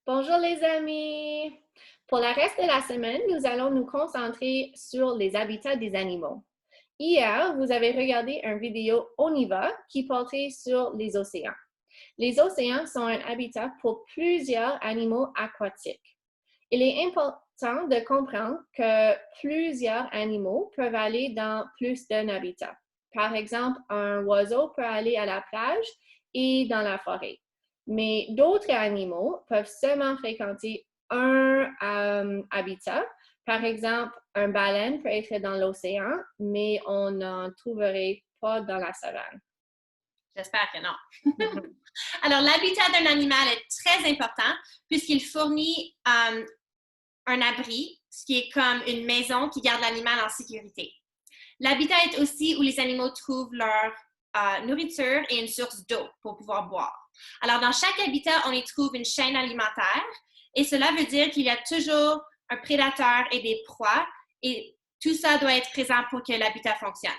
Bonjour les amis! Pour le reste de la semaine, nous allons nous concentrer sur les habitats des animaux. Hier, vous avez regardé une vidéo On y va qui portait sur les océans. Les océans sont un habitat pour plusieurs animaux aquatiques. Il est important de comprendre que plusieurs animaux peuvent aller dans plus d'un habitat. Par exemple, un oiseau peut aller à la plage et dans la forêt. Mais d'autres animaux peuvent seulement fréquenter un habitat. Par exemple, un baleine peut être dans l'océan, mais on n'en trouverait pas dans la savane. J'espère que non. Alors, l'habitat d'un animal est très important puisqu'il fournit un abri, ce qui est comme une maison qui garde l'animal en sécurité. L'habitat est aussi où les animaux trouvent leur nourriture et une source d'eau pour pouvoir boire. Alors, dans chaque habitat, on y trouve une chaîne alimentaire et cela veut dire qu'il y a toujours un prédateur et des proies et tout ça doit être présent pour que l'habitat fonctionne.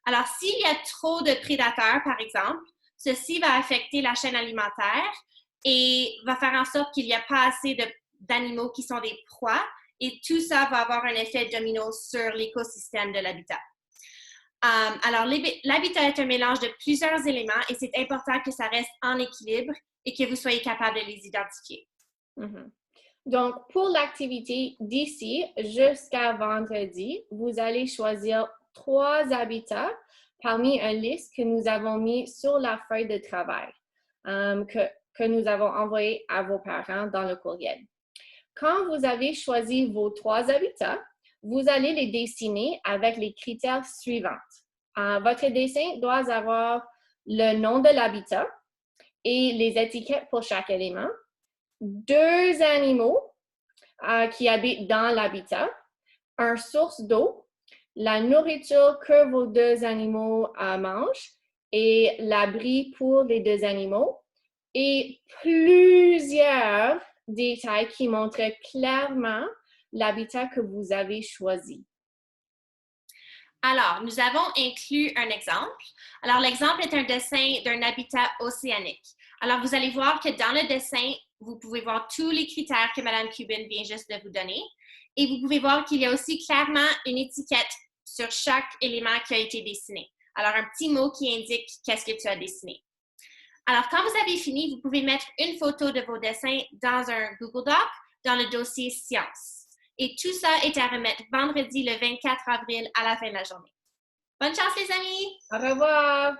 Alors, s'il y a trop de prédateurs, par exemple, ceci va affecter la chaîne alimentaire et va faire en sorte qu'il n'y a pas assez d'animaux qui sont des proies et tout ça va avoir un effet domino sur l'écosystème de l'habitat. Alors, l'habitat est un mélange de plusieurs éléments et c'est important que ça reste en équilibre et que vous soyez capable de les identifier. Donc, pour l'activité d'ici jusqu'à vendredi, vous allez choisir 3 habitats parmi une liste que nous avons mis sur la feuille de travail que nous avons envoyée à vos parents dans le courriel. Quand vous avez choisi vos 3 habitats, vous allez les dessiner avec les critères suivants. Votre dessin doit avoir le nom de l'habitat et les étiquettes pour chaque élément, 2 animaux qui habitent dans l'habitat, une source d'eau, la nourriture que vos 2 animaux mangent et l'abri pour les 2 animaux et plusieurs détails qui montrent clairement l'habitat que vous avez choisi. Alors, nous avons inclus un exemple. Alors, l'exemple est un dessin d'un habitat océanique. Alors, vous allez voir que dans le dessin, vous pouvez voir tous les critères que Mme Cuban vient juste de vous donner. Et vous pouvez voir qu'il y a aussi clairement une étiquette sur chaque élément qui a été dessiné. Alors, un petit mot qui indique qu'est-ce que tu as dessiné. Alors, quand vous avez fini, vous pouvez mettre une photo de vos dessins dans un Google Doc dans le dossier Sciences. Et tout ça est à remettre vendredi le 24 avril à la fin de la journée. Bonne chance, les amis! Au revoir!